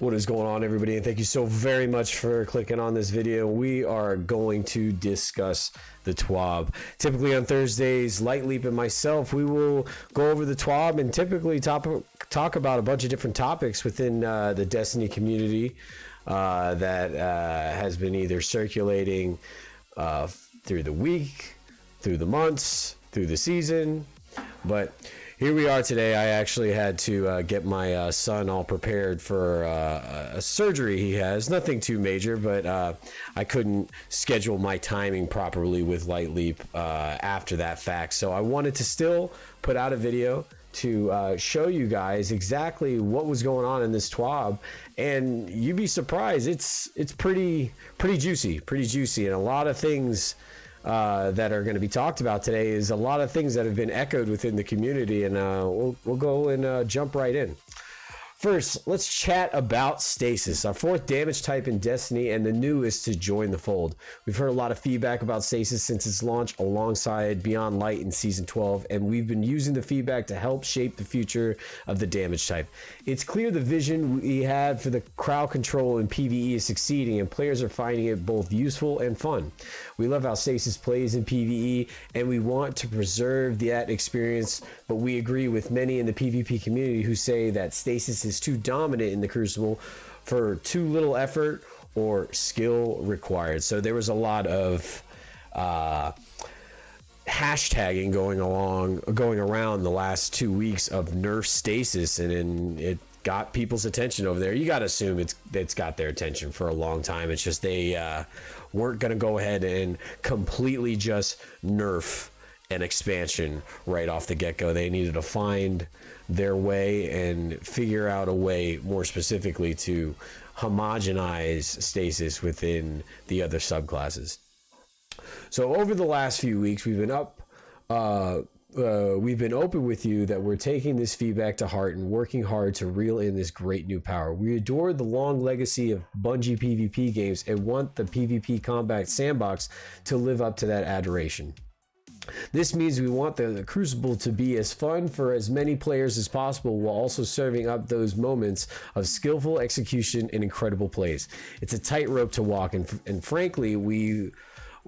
What is going on, everybody, and thank you so very much for clicking on this video. We are going to discuss the TWAB. Typically on Thursdays, Light Leap and myself, we will go over the TWAB and typically talk about a bunch of different topics within the Destiny community that has been either circulating through the week, through the months, through the season. But here we are today. I actually had to get my son all prepared for a surgery he has. Nothing too major, but I couldn't schedule my timing properly with Light Leap after that fact. So I wanted to still put out a video to show you guys exactly what was going on in this TWAB, and you'd be surprised. It's pretty juicy, and a lot of things that are going to be talked about today is a lot of things that have been echoed within the community, and we'll go and jump right in. First, let's chat about Stasis, our fourth damage type in Destiny and the newest to join the fold. We've heard a lot of feedback about Stasis since its launch alongside Beyond Light in Season 12, and we've been using the feedback to help shape the future of the damage type. It's clear the vision we had for the crowd control in PvE is succeeding, and players are finding it both useful and fun. We love how Stasis plays in PvE, and we want to preserve that experience, but we agree with many in the PvP community who say that Stasis is too dominant in the Crucible for too little effort or skill required. So there was a lot of hashtagging going around the last 2 weeks of nerf Stasis, and it got people's attention over there. You got to assume it's got their attention for a long time. It's just they weren't going to go ahead and completely just nerf an expansion right off the get-go. They needed to find their way and figure out a way more specifically to homogenize Stasis within the other subclasses. So over the last few weeks, we've been open with you that we're taking this feedback to heart and working hard to reel in this great new power. We adore the long legacy of Bungie PvP games and want the PvP combat sandbox to live up to that adoration. This means we want the Crucible to be as fun for as many players as possible, while also serving up those moments of skillful execution and incredible plays. It's a tightrope to walk, and frankly, we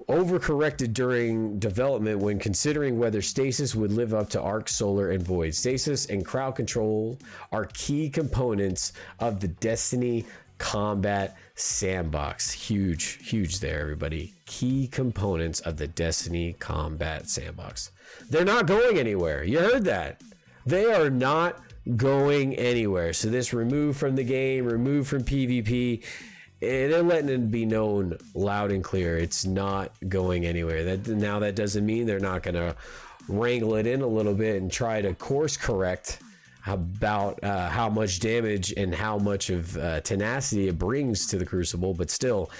overcorrected during development when considering whether Stasis would live up to Arc, Solar, and Void. Stasis and crowd control are key components of the Destiny combat sandbox. Huge there, everybody. Key components of the Destiny combat sandbox. They're not going anywhere. You heard that. They are not going anywhere. So this removed from the game, removed from PvP, they're letting it be known loud and clear. It's not going anywhere. That doesn't mean they're not going to wrangle it in a little bit and try to course correct about how much damage and how much of tenacity it brings to the Crucible, but still,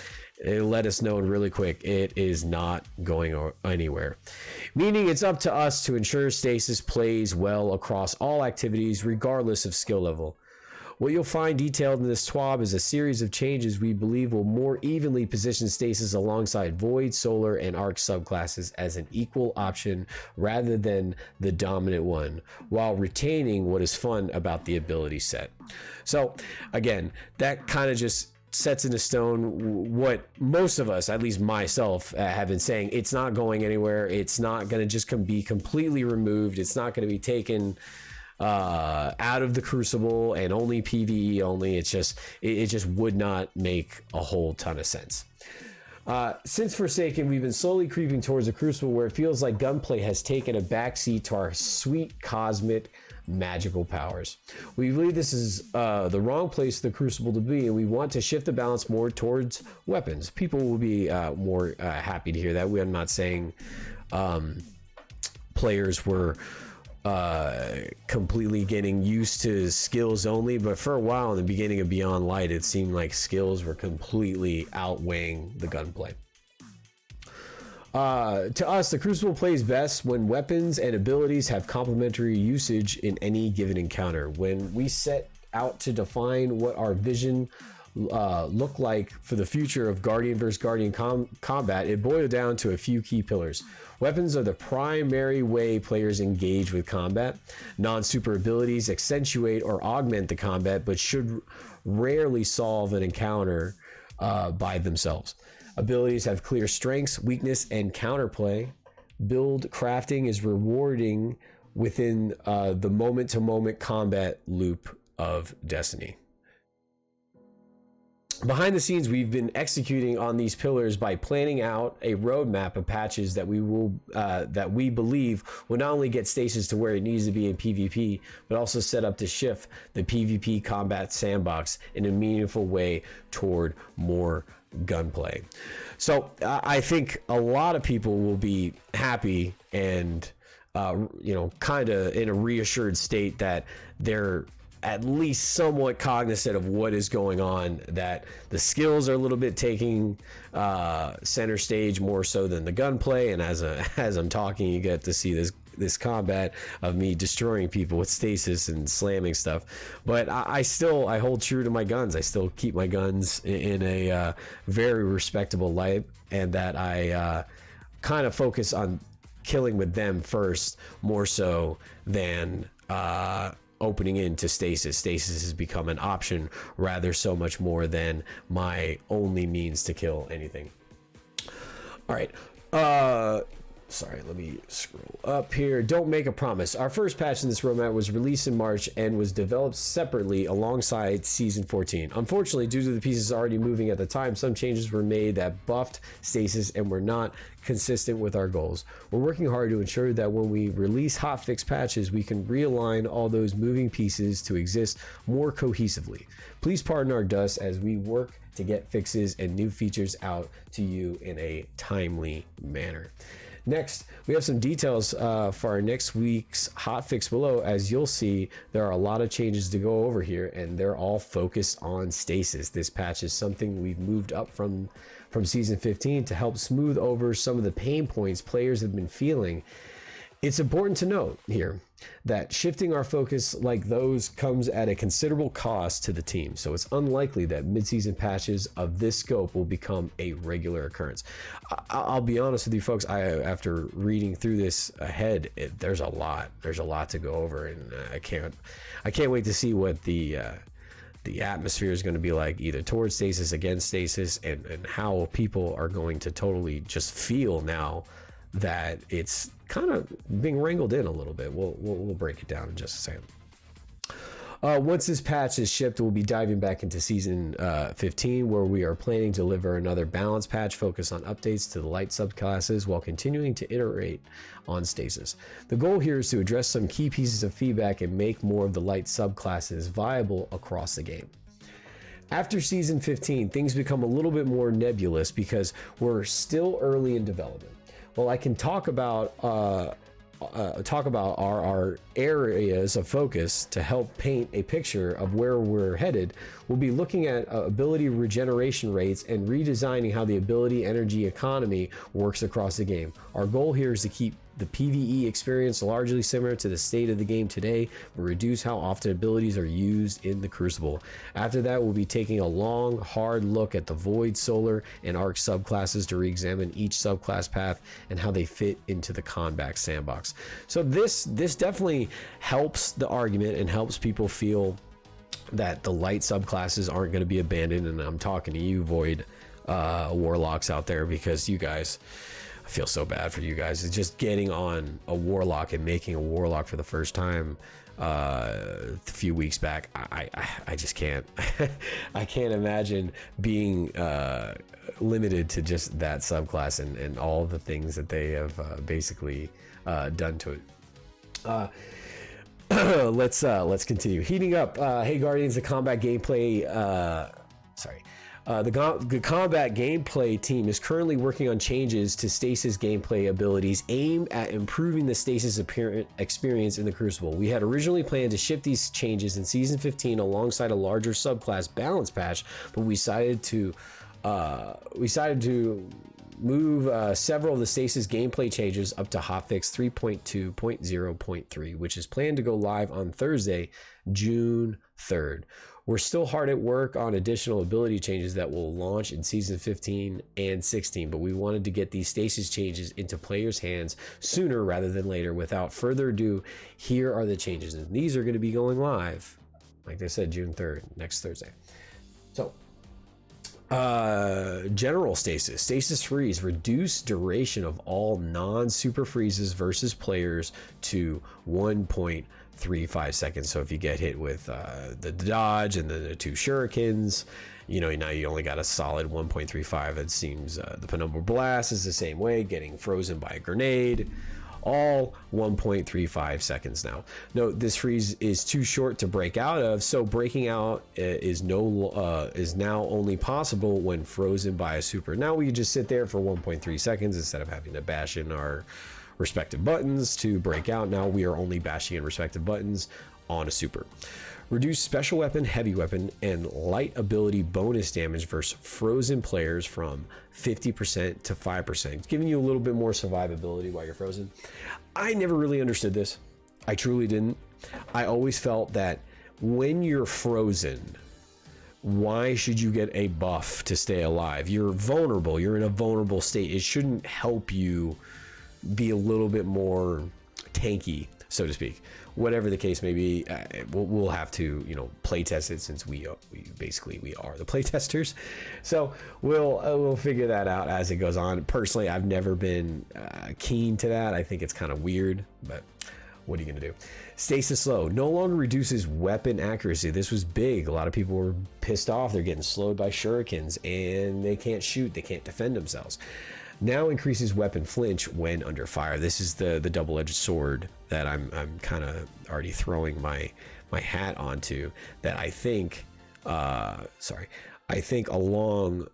it let us know really quick it is not going anywhere. Meaning it's up to us to ensure Stasis plays well across all activities, regardless of skill level. What you'll find detailed in this TWAB is a series of changes we believe will more evenly position Stasis alongside Void, Solar, and Arc subclasses as an equal option rather than the dominant one, while retaining what is fun about the ability set. So again, that kind of just sets into stone what most of us, at least myself, have been saying. It's not going anywhere. It's not going to just be completely removed. It's not going to be taken out of the Crucible and only PvE only. It just would not make a whole ton of sense. Since Forsaken, we've been slowly creeping towards the Crucible, where it feels like gunplay has taken a backseat to our sweet cosmic magical powers. We believe this is the wrong place for the Crucible to be, and we want to shift the balance more towards weapons. People will be more happy to hear that. I'm not saying players were completely getting used to skills only, but for a while in the beginning of Beyond Light, it seemed like skills were completely outweighing the gunplay. To us, the Crucible plays best when weapons and abilities have complementary usage in any given encounter. When we set out to define what our vision look like for the future of Guardian versus Guardian combat, it boiled down to a few key pillars. Weapons are the primary way players engage with combat. Non-super abilities accentuate or augment the combat, but should rarely solve an encounter by themselves. Abilities have clear strengths, weakness, and counterplay. Build crafting is rewarding within the moment-to-moment combat loop of Destiny. Behind the scenes, we've been executing on these pillars by planning out a roadmap of patches that we believe will not only get Stasis to where it needs to be in PvP, but also set up to shift the PvP combat sandbox in a meaningful way toward more gunplay. So I think a lot of people will be happy and kind of in a reassured state that they're at least somewhat cognizant of what is going on, that the skills are a little bit taking center stage more so than the gunplay. And as I'm talking, you get to see this combat of me destroying people with stasis and slamming stuff. But I hold true to my guns. I still keep my guns in a very respectable light, and that I kind of focus on killing with them first, more so than opening into stasis. Stasis has become an option rather so much more than my only means to kill anything. All right. Sorry, let me scroll up here. Don't make a promise. Our first patch in this roadmap was released in March and was developed separately alongside Season 14. Unfortunately, due to the pieces already moving at the time, some changes were made that buffed Stasis and were not consistent with our goals. We're working hard to ensure that when we release hotfix patches, we can realign all those moving pieces to exist more cohesively. Please pardon our dust as we work to get fixes and new features out to you in a timely manner. Next, we have some details for our next week's hotfix below. As you'll see, there are a lot of changes to go over here, and they're all focused on Stasis. This patch is something we've moved up from Season 15 to help smooth over some of the pain points players have been feeling. It's important to note here that shifting our focus like those comes at a considerable cost to the team, so it's unlikely that mid-season patches of this scope will become a regular occurrence. I'll be honest with you folks, after reading through this ahead, there's a lot to go over, and I can't wait to see what the atmosphere is going to be like, either towards Stasis, against Stasis, and how people are going to totally just feel now that it's kind of being wrangled in a little bit. We'll break it down in just a second. Once this patch is shipped, we'll be diving back into Season 15, where we are planning to deliver another balanced patch focused on updates to the light subclasses while continuing to iterate on Stasis. The goal here is to address some key pieces of feedback and make more of the light subclasses viable across the game. After Season 15, things become a little bit more nebulous because we're still early in development. Well, I can talk about our areas of focus to help paint a picture of where we're headed. We'll be looking at ability regeneration rates and redesigning how the ability energy economy works across the game. Our goal here is to keep the PvE experience largely similar to the state of the game today, but reduce how often abilities are used in the Crucible. After that, we'll be taking a long, hard look at the Void, Solar, and Arc subclasses to re-examine each subclass path and how they fit into the combat sandbox. So this definitely helps the argument and helps people feel that the light subclasses aren't going to be abandoned. And I'm talking to you, Void Warlocks out there, because you guys, I feel so bad for you guys. It's just getting on a Warlock and making a Warlock for the first time a few weeks back. I just can't. I can't imagine being limited to just that subclass and all the things that they have basically done to it. Let's continue. Heating up. Hey Guardians, the combat gameplay. The combat gameplay team is currently working on changes to Stasis gameplay abilities aimed at improving the Stasis experience in the Crucible. We had originally planned to ship these changes in Season 15 alongside a larger subclass balance patch, but we decided to move several of the Stasis gameplay changes up to hotfix 3.2.0.3, which is planned to go live on Thursday, June 3rd. We're still hard at work on additional ability changes that will launch in season 15 and 16, but we wanted to get these stasis changes into players' hands sooner rather than later. Without further ado, here are the changes, and these are going to be going live, like I said, June 3rd, next Thursday. So, general stasis, stasis freeze, reduce duration of all non-super freezes versus players to 1.35 seconds. So if you get hit with the dodge and then the 2 shurikens, you know, now you only got a solid 1.35. It seems the penumbral blast is the same way, getting frozen by a grenade. All 1.35 seconds now. Note this freeze is too short to break out of, so breaking out is now only possible when frozen by a super. Now we can just sit there for 1.3 seconds instead of having to bash in our respective buttons to break out. Now we are only bashing in respective buttons on a super. Reduce special weapon, heavy weapon, and light ability bonus damage versus frozen players from 50% to 5%, giving you a little bit more survivability while you're frozen. I never really understood this. I truly didn't. I always felt that when you're frozen, why should you get a buff to stay alive? You're vulnerable. You're in a vulnerable state. It shouldn't help you be a little bit more tanky, so to speak. Whatever the case may be, we'll have to, you know, play test it, since we are the play testers. So we'll figure that out as it goes on. Personally, I've never been keen to that. I think it's kind of weird, but what are you gonna do? Stasis slow no longer reduces weapon accuracy. This was big. A lot of people were pissed off. They're getting slowed by shurikens and they can't shoot. They can't defend themselves. Now increases weapon flinch when under fire. This is the double-edged sword that I'm kind of already throwing my hat onto. That I think, I think along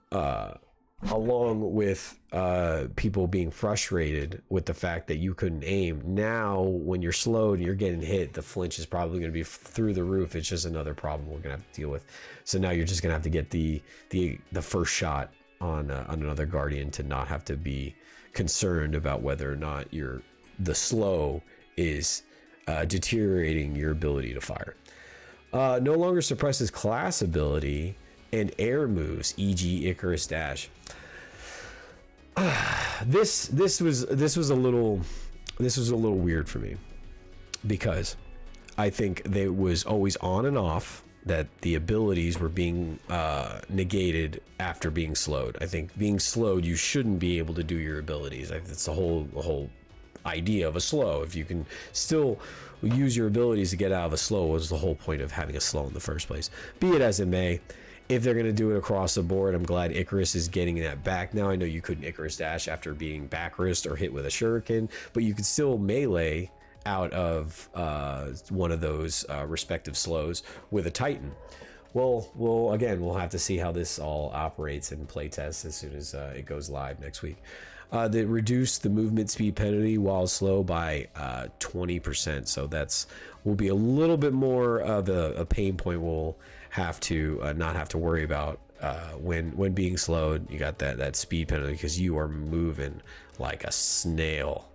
with people being frustrated with the fact that you couldn't aim. Now, when you're slowed and you're getting hit, the flinch is probably going to be through the roof. It's just another problem we're going to have to deal with. So now you're just going to have to get the first shot on another guardian to not have to be concerned about whether or not the slow is deteriorating your ability to fire. No longer suppresses class ability and air moves, e.g. Icarus dash. This was a little weird for me, because I think they was always on and off, that the abilities were being negated after being slowed. I think being slowed, you shouldn't be able to do your abilities. That's the whole idea of a slow. If you can still use your abilities to get out of a slow, was the whole point of having a slow in the first place. Be it as it may, if they're going to do it across the board, I'm glad Icarus is getting that back now. I know you couldn't Icarus dash after being back wrist or hit with a shuriken, but you could still melee out of one of those respective slows with a Titan. Well, we'll have to see how this all operates in playtest as soon as it goes live next week. They reduced the movement speed penalty while slow by 20%, so will be a little bit more of a pain point. We'll have to not have to worry about when being slowed. You got that speed penalty because you are moving like a snail.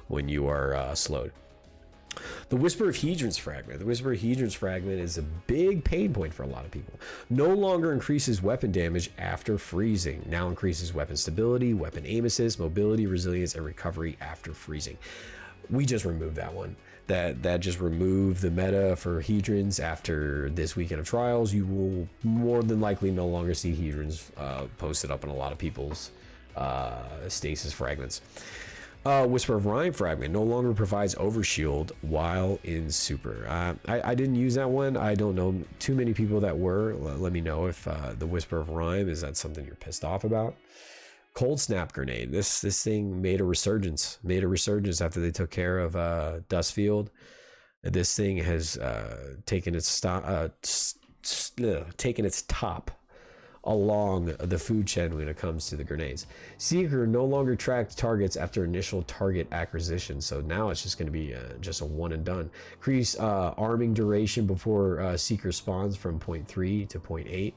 When you are slowed. The Whisper of Hedron's Fragment. The Whisper of Hedron's Fragment is a big pain point for a lot of people. No longer increases weapon damage after freezing. Now increases weapon stability, weapon aim assist, mobility, resilience, and recovery after freezing. We just removed that one. That just removed the meta for Hedrons. After this weekend of trials, you will more than likely no longer see Hedrons posted up in a lot of people's stasis fragments. Whisper of Rhyme Fragment no longer provides overshield while in super. I didn't use that one. I don't know too many people that were. Let me know if the Whisper of Rhyme, is that something you're pissed off about? Cold Snap Grenade. This thing made a resurgence after they took care of Dustfield. This thing has taken its top along the food chain when it comes to the grenades. Seeker no longer tracks targets after initial target acquisition, so now it's just going to be just a one and done. Increase arming duration before Seeker spawns from 0.3 to 0.8.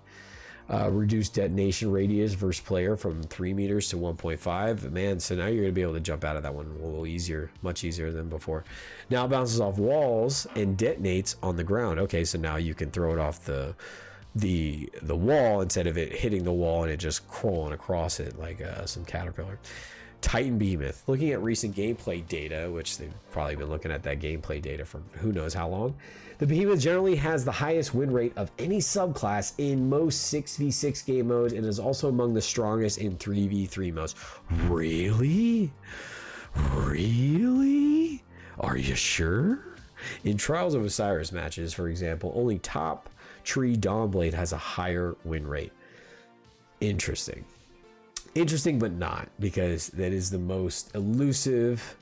Reduce detonation radius versus player from 3 meters to 1.5. Man, so now you're going to be able to jump out of that one a little easier, much easier than before. Now it bounces off walls and detonates on the ground. Okay, so now you can throw it off the wall instead of it hitting the wall and it just crawling across it like some caterpillar. Titan Behemoth. Looking at recent gameplay data, which they've probably been looking at that gameplay data for who knows how long, the Behemoth generally has the highest win rate of any subclass in most 6v6 game modes and is also among the strongest in 3v3 modes. Really? Really? Are you sure? In Trials of Osiris matches, for example, only Top Tree Dawnblade has a higher win rate. Interesting. Interesting, but not, because that is the most elusive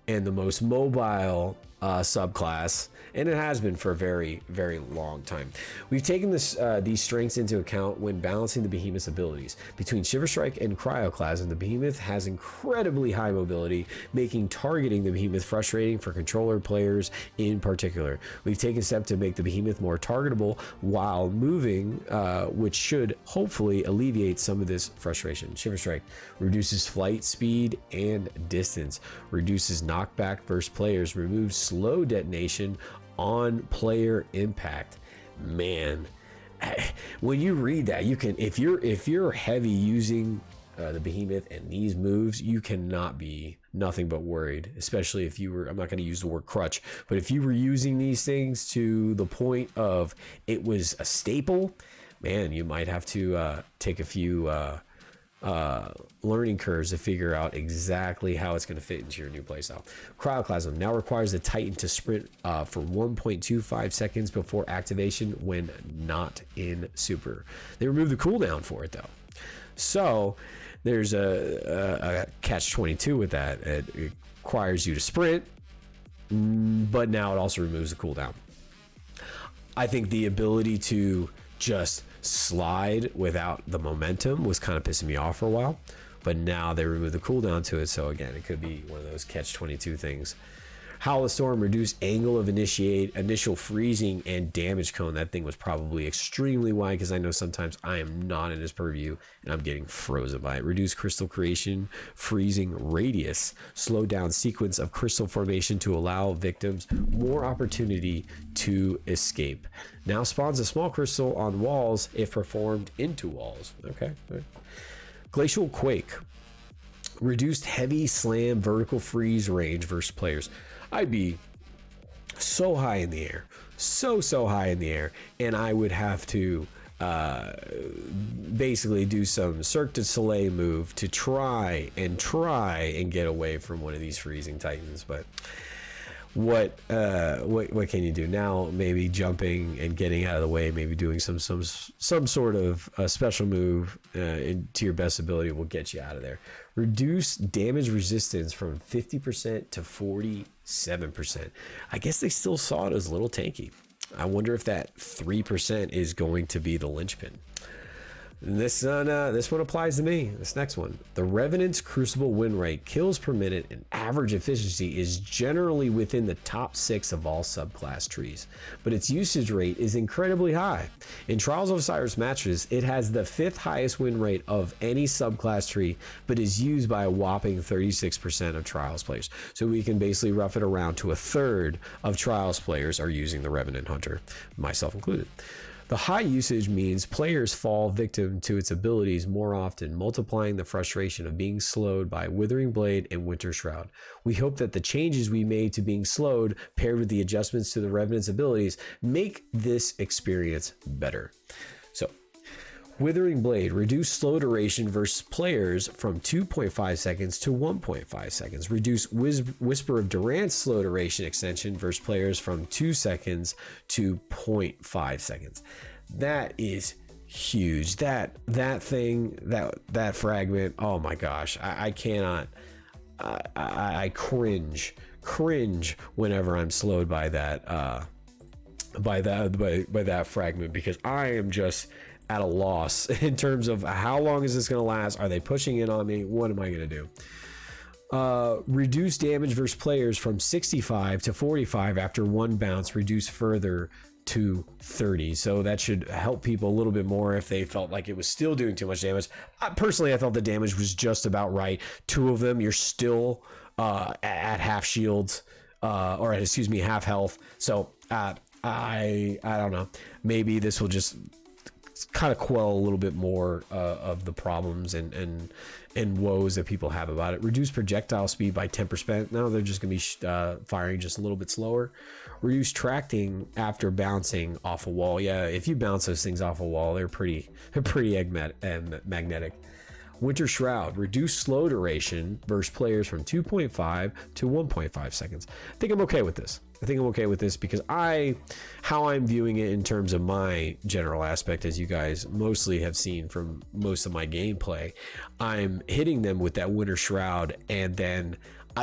and the most mobile subclass, and it has been for a very, very long time. We've taken these strengths into account when balancing the Behemoth's abilities. Between Shiver Strike and Cryoclasm, the Behemoth has incredibly high mobility, making targeting the Behemoth frustrating for controller players in particular. We've taken steps to make the Behemoth more targetable while moving, which should hopefully alleviate some of this frustration. Shiver Strike reduces flight speed and distance, reduces knockback versus players, removes slow detonation on player impact. Man, when you read that, you can, if you're heavy using the Behemoth and these moves, you cannot be nothing but worried, especially if you were, I'm not going to use the word crutch, but if you were using these things to the point of it was a staple, man, you might have to take a few learning curves to figure out exactly how it's going to fit into your new playstyle. Cryoclasm now requires the Titan to sprint for 1.25 seconds before activation when not in super. They removed the cooldown for it though, so there's a catch-22 with that. It requires you to sprint, but now it also removes the cooldown. I think the ability to just slide without the momentum was kind of pissing me off for a while, but now they removed the cooldown to it, so again, it could be one of those catch-22 things. Howl of Storm, reduce angle of initial freezing and damage cone. That thing was probably extremely wide because I know sometimes I am not in his purview and I'm getting frozen by it. Reduce crystal creation, freezing radius, slow down sequence of crystal formation to allow victims more opportunity to escape. Now spawns a small crystal on walls if performed into walls. Okay. Glacial Quake, reduced heavy slam vertical freeze range versus players. I'd be so high in the air, so high in the air, and I would have to basically do some Cirque du Soleil move to try and get away from one of these freezing titans. But what can you do now? Maybe jumping and getting out of the way, maybe doing some sort of special move to your best ability will get you out of there. Reduce damage resistance from 50% to 47%. I guess they still saw it as a little tanky. I wonder if that 3% is going to be the linchpin. This one applies to me. This next one, the Revenant's Crucible win rate, kills per minute, and average efficiency is generally within the top 6 of all subclass trees, but its usage rate is incredibly high. In Trials of Osiris matches, it has the 5th highest win rate of any subclass tree, but is used by a whopping 36% of Trials players. So we can basically rough it around to 1/3 of Trials players are using the Revenant Hunter, myself included. The high usage means players fall victim to its abilities more often, multiplying the frustration of being slowed by Withering Blade and Winter Shroud. We hope that the changes we made to being slowed, paired with the adjustments to the Revenant's abilities, make this experience better. So, Withering Blade, reduce slow duration versus players from 2.5 seconds to 1.5 seconds. Reduce Whisper of Durant's slow duration extension versus players from 2 seconds to 0.5 seconds. That is huge. That thing, that fragment, oh my gosh, I cannot, I cringe whenever I'm slowed by that, by that fragment, because I am just at a loss in terms of how long is this going to last? Are they pushing in on me? What am I going to do? Reduce damage versus players from 65 to 45 after one bounce. Reduce further 230. So that should help people a little bit more if they felt like it was still doing too much damage. Personally, I thought the damage was just about right. 2 of them, you're still at half shields, or excuse me, half health. So I don't know. Maybe this will just kind of quell a little bit more of the problems and woes that people have about it. Reduce projectile speed by 10%. Now they're just going to be firing just a little bit slower. Reduce tracking after bouncing off a wall. Yeah, if you bounce those things off a wall, they're pretty magnetic. Winter Shroud. Reduce slow duration versus players from 2.5 to 1.5 seconds. I think I'm okay with this. Because how I'm viewing it in terms of my general aspect, as you guys mostly have seen from most of my gameplay, I'm hitting them with that Winter Shroud, and then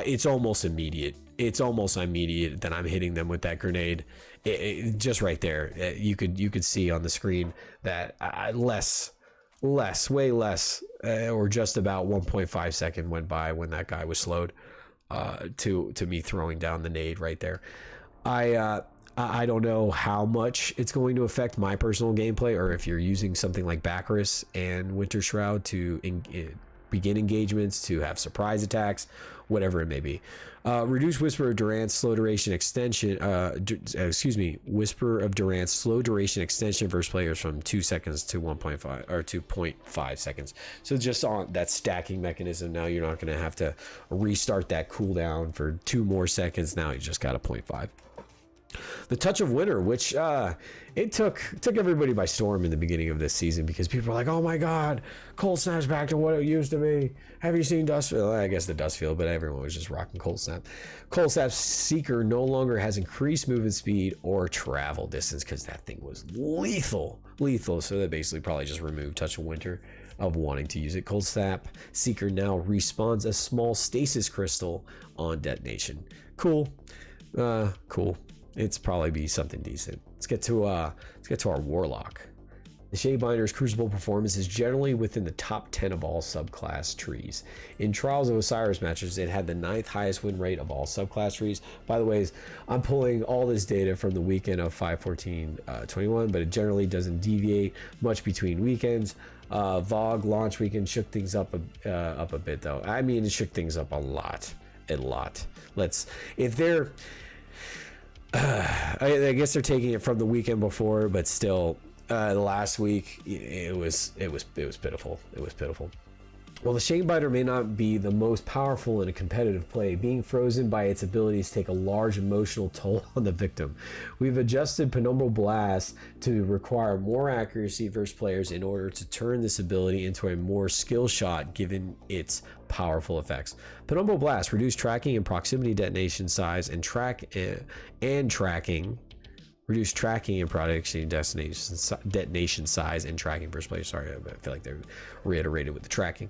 it's almost immediate. That I'm hitting them with that grenade. Just right there, you could see on the screen that way less, or just about 1.5 second went by when that guy was slowed to me throwing down the nade right there. I don't know how much it's going to affect my personal gameplay, or if you're using something like Baccaris and Winter Shroud to begin engagements, to have surprise attacks, whatever it may be. Reduce Whisper of Durance slow duration extension. Whisper of Durance slow duration extension versus players from 2 seconds to 1.5 or 2.5 seconds. So just on that stacking mechanism, now you're not going to have to restart that cooldown for 2 more seconds. Now you just got a 0.5. The Touch of Winter, which it took everybody by storm in the beginning of this season, because people were like, oh my god, Cold Snap's back to what it used to be. Have you seen Dustfield? I guess the Dustfield, but everyone was just rocking Cold Snap. Cold Snap's Seeker no longer has increased movement speed or travel distance, because that thing was lethal. So that basically probably just removed Touch of Winter of wanting to use it. Cold Snap Seeker now respawns a small stasis crystal on detonation. Cool. It's probably be something decent. Let's get to our Warlock. The Shadebinder's Crucible performance is generally within the top 10 of all subclass trees. In Trials of Osiris matches, it had the 9th highest win rate of all subclass trees. By the way, I'm pulling all this data from the weekend of 5/14/21, but it generally doesn't deviate much between weekends. VOG launch weekend shook things up a bit, though. I mean, it shook things up a lot. I guess they're taking it from the weekend before, but still, last week it was pitiful. While the Shadebiter may not be the most powerful in a competitive play, being frozen by its abilities take a large emotional toll on the victim. We've adjusted Penumbral Blast to require more accuracy versus players in order to turn this ability into a more skill shot given its powerful effects. Penumbral Blast reduce tracking and proximity detonation size and tracking. Reduce tracking and proximity detonation size and tracking versus players. Sorry, I feel like they're reiterated with the tracking.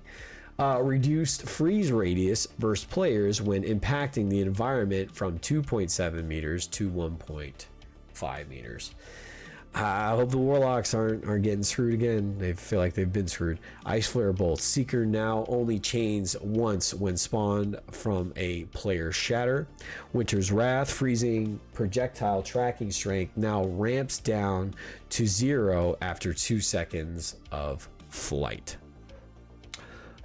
Reduced freeze radius versus players when impacting the environment from 2.7 meters to 1.5 meters. I hope the Warlocks aren't getting screwed again. They feel like they've been screwed. Ice Flare Bolt. Seeker now only chains once when spawned from a player shatter. Winter's Wrath. Freezing projectile tracking strength now ramps down to 0 after 2 seconds of flight.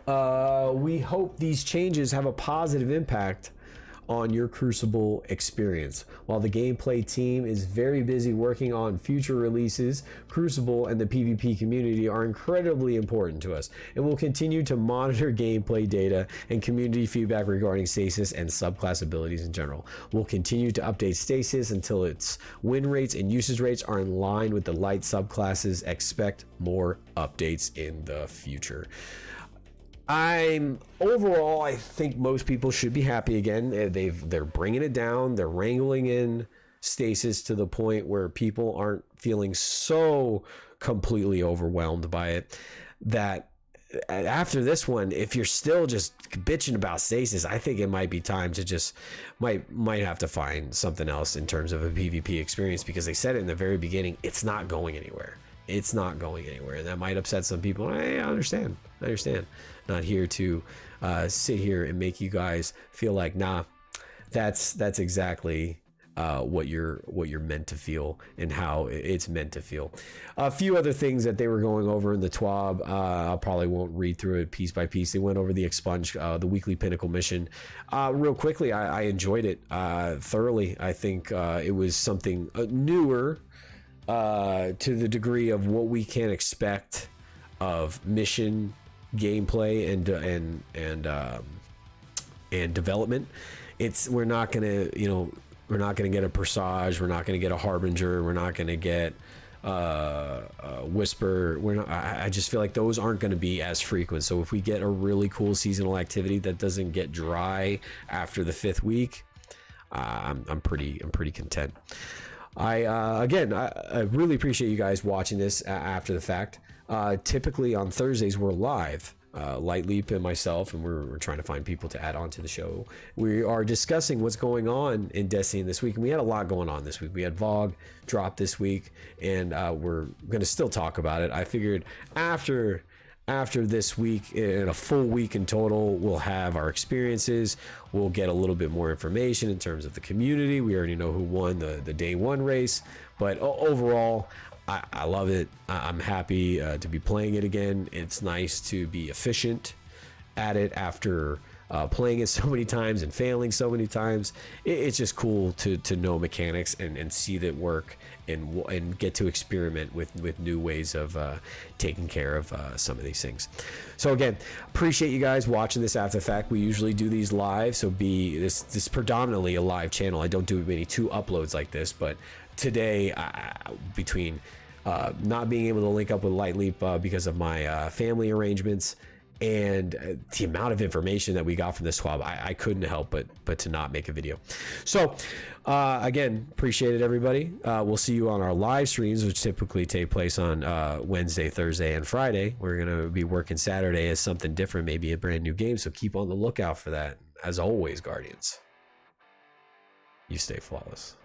We hope these changes have a positive impact on your Crucible experience. While the gameplay team is very busy working on future releases, Crucible and the PvP community are incredibly important to us, and we'll continue to monitor gameplay data and community feedback regarding Stasis and subclass abilities in general. We'll continue to update Stasis until its win rates and usage rates are in line with the light subclasses. Expect more updates in the future. Overall, I think most people should be happy again. They're bringing it down. They're wrangling in Stasis to the point where people aren't feeling so completely overwhelmed by it that after this one, if you're still just bitching about Stasis, I think it might be time to just might have to find something else in terms of a PvP experience, because they said it in the very beginning, it's not going anywhere. It's not going anywhere, and that might upset some people. I understand. Not here to sit here and make you guys feel like, nah, that's exactly what you're meant to feel and how it's meant to feel. A few other things that they were going over in the TWAB, I probably won't read through it piece by piece. They went over the expunge, the weekly pinnacle mission, real quickly. I enjoyed it thoroughly. I think it was something newer to the degree of what we can expect of mission gameplay and development. We're not gonna, we're not going to get a Presage. We're not going to get a Harbinger. We're not going to get Whisper. I just feel like those aren't going to be as frequent. So if we get a really cool seasonal activity that doesn't get dry after the 5th week, I'm pretty content. I really appreciate you guys watching this after the fact. Typically on Thursdays we're live. Light Leap and myself, and we're trying to find people to add on to the show. We are discussing what's going on in Destiny this week, and we had a lot going on this week. We had VOG drop this week, and we're going to still talk about it. I figured after this week, in a full week in total, we'll have our experiences. We'll get a little bit more information in terms of the community. We already know who won the day 1 race, but overall, I love it. I'm happy to be playing it again. It's nice to be efficient at it after playing it so many times and failing so many times. It's just cool to know mechanics and see that work and get to experiment with new ways of taking care of some of these things. So again, appreciate you guys watching this after the fact. We usually do these live, so this is predominantly a live channel. I don't do many 2 uploads like this, but today, between not being able to link up with Light Leap because of my family arrangements and the amount of information that we got from this TWAB, I couldn't help but to not make a video. So again, appreciate it, everybody. We'll see you on our live streams, which typically take place on Wednesday, Thursday, and Friday. We're gonna be working Saturday as something different, maybe a brand new game, so keep on the lookout for that. As always, Guardians, you stay flawless.